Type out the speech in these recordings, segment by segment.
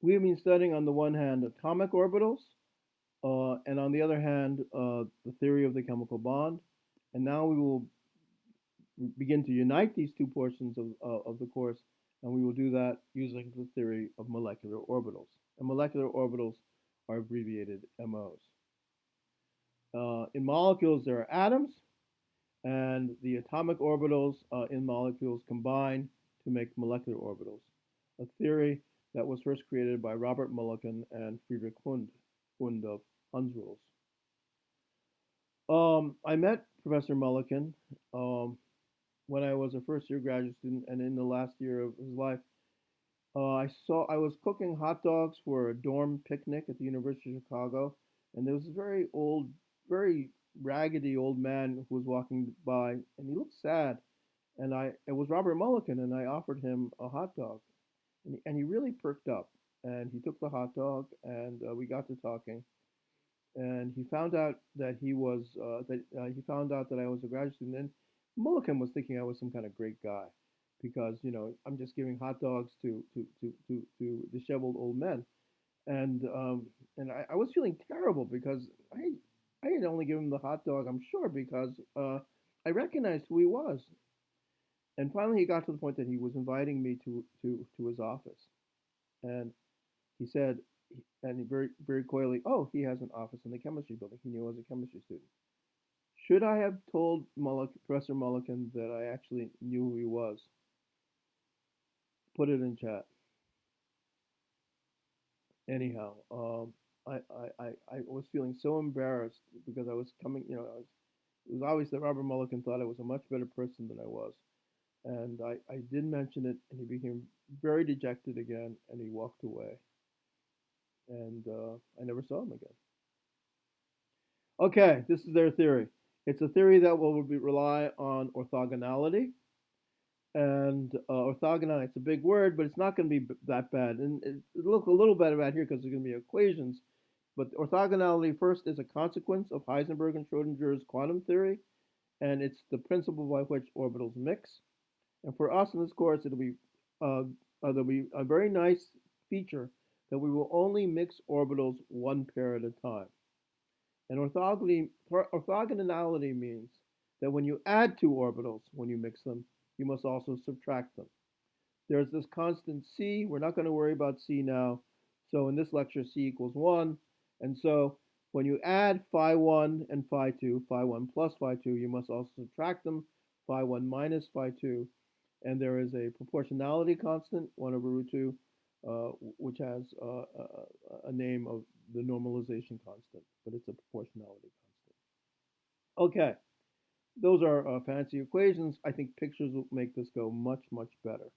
We have been studying on the one hand atomic orbitals, and on the other hand the theory of the chemical bond. And now we will begin to unite these two portions of the course, and we will do that using the theory of molecular orbitals. And molecular orbitals are abbreviated MOs. In molecules, there are atoms, and the atomic orbitals in molecules combine to make molecular orbitals, a theory that was first created by Robert Mulliken and Friedrich Hund of Hundsruhe. I met Professor Mulliken when I was a first year graduate student, and in the last year of his life, I was cooking hot dogs for a dorm picnic at the University of Chicago, and there was a very old, very raggedy old man who was walking by, and he looked sad. And it was Robert Mulliken, and I offered him a hot dog, and he really perked up, and he took the hot dog, and we got to talking, and he found out that he found out that I was a graduate student, and Mulliken was thinking I was some kind of great guy, because I'm just giving hot dogs to disheveled old men, and I was feeling terrible because I had only given him the hot dog, I'm sure, because I recognized who he was, and finally he got to the point that he was inviting me to his office, and he said, and he very very coyly, oh, he has an office in the chemistry building. He knew I was a chemistry student. Should I have told Professor Mulliken that I actually knew who he was? Put it in chat. Anyhow, I was feeling so embarrassed because I was coming, it was obvious that Robert Mulliken thought I was a much better person than I was. And I did mention it, and he became very dejected again, and he walked away. And I never saw him again. Okay, this is their theory. It's a theory that will rely on orthogonality. And orthogonality, it's a big word, but it's not going to be that bad. And it look a little bit bad here because there's going to be equations. But orthogonality first is a consequence of Heisenberg and Schrodinger's quantum theory, and it's the principle by which orbitals mix. And for us in this course, there'll be a very nice feature that we will only mix orbitals one pair at a time. And orthogonality means that when you add two orbitals, when you mix them, you must also subtract them. There's this constant c. We're not going to worry about c now. So in this lecture, c equals 1. And so when you add phi 1 and phi 2, phi 1 plus phi 2, you must also subtract them, phi 1 minus phi 2. And there is a proportionality constant, 1 over root 2, which has a name of the normalization constant, but it's a proportionality constant. Okay, those are fancy equations. I think pictures will make this go much, much better.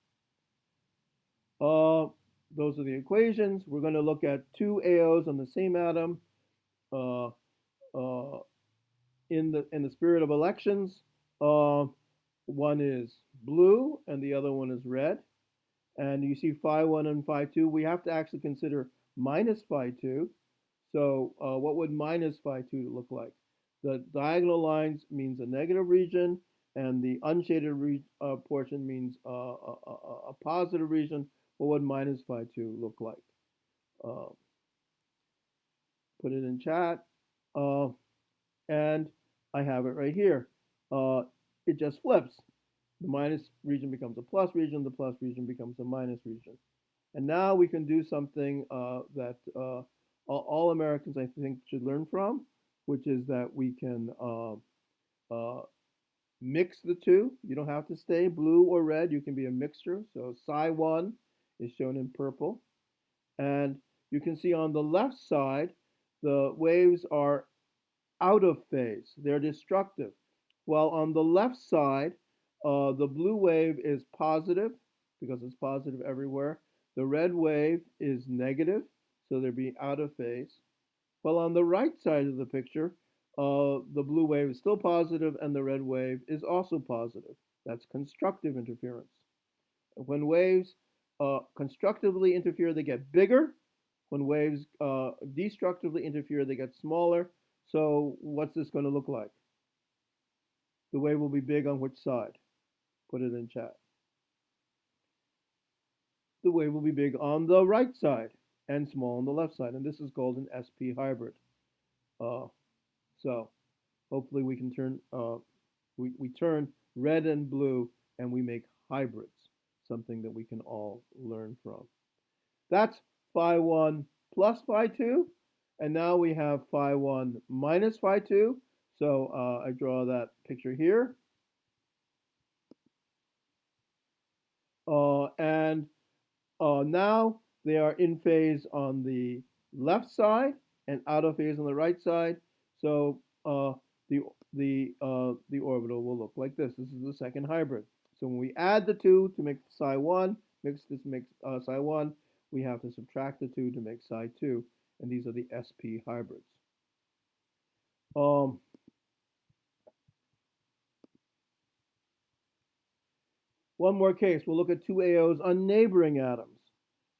Those are the equations. We're going to look at two AOs on the same atom uh, uh, in the spirit of elections. One is blue and the other one is red. And you see phi 1 and phi 2. We have to actually consider minus phi 2. So what would minus phi 2 look like? The diagonal lines means a negative region, and the unshaded portion means a positive region. What would minus phi 2 look like? Uh, Put it in chat. Uh, and I have it right here. It just flips. The minus region becomes a plus region, the plus region becomes a minus region. And now we can do something that all Americans, I think, should learn from, which is that we can uh, mix the two. You don't have to stay blue or red. You can be a mixture. So psi 1 is shown in purple. And you can see on the left side, the waves are out of phase. They're destructive. While on the left side, the blue wave is positive because it's positive everywhere. The red wave is negative, so they're being out of phase. While on the right side of the picture, the blue wave is still positive and the red wave is also positive. That's constructive interference. When waves constructively interfere, they get bigger. When waves destructively interfere, they get smaller. So what's this going to look like? The wave will be big on which side? Put it in chat. The wave will be big on the right side. and small on the left side. And this is called an SP hybrid. Uh, so hopefully we can we turn red and blue and we make hybrids, something that we can all learn from. That's phi 1 plus phi 2. And now we have phi 1 minus phi 2. So I draw that picture here. And now they are in phase on the left side and out of phase on the right side. So the the orbital will look like this. This is the second hybrid. So when we add the two to make psi 1, makes psi 1, we have to subtract the two to make psi 2, and these are the SP hybrids. Um, One more case. We'll look at two AOs on neighboring atoms.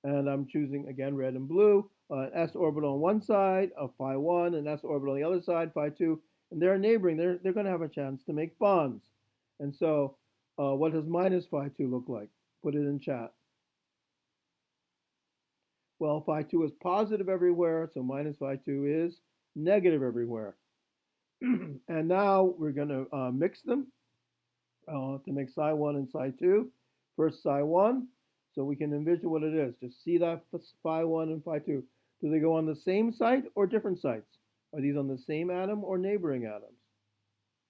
And I'm choosing, again, red and blue, an s orbital on one side of phi 1, an s orbital on the other side, phi 2. And they're neighboring. They're going to have a chance to make bonds. And so what does minus phi 2 look like? Put it in chat. Well, phi 2 is positive everywhere, so minus phi 2 is negative everywhere. And now we're going to mix them to make psi 1 and psi 2. First psi 1, so we can envision what it is. Just see that phi 1 and phi 2. Do they go on the same site or different sites? Are these on the same atom or neighboring atoms?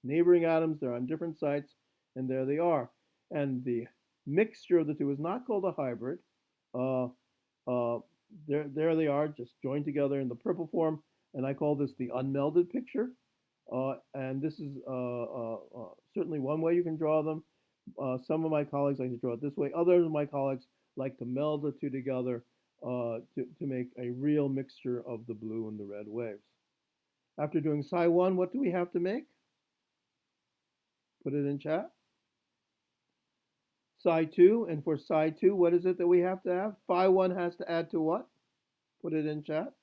Neighboring atoms, they're on different sites, and there they are. And the mixture of the two is not called a hybrid. Uh, uh, there they are, just joined together in the purple form, and I call this the unmelded picture. And this is certainly one way you can draw them. Some of my colleagues like to draw it this way. Others of my colleagues like to meld the two together to make a real mixture of the blue and the red waves. After doing psi 1, what do we have to make? Put it in chat. Psi 2, and for psi 2, what is it that we have to have? Phi 1 has to add to what? Put it in chat.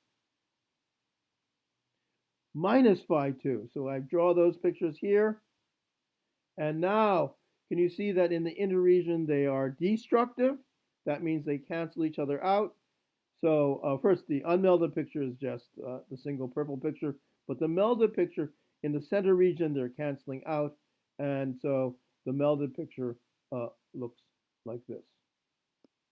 Minus phi 2. So I draw those pictures here. And now, can you see that in the inner region they are destructive? That means they cancel each other out. So first, the unmelded picture is just the single purple picture, but the melded picture in the center region, they're canceling out. And so the melded picture looks like this.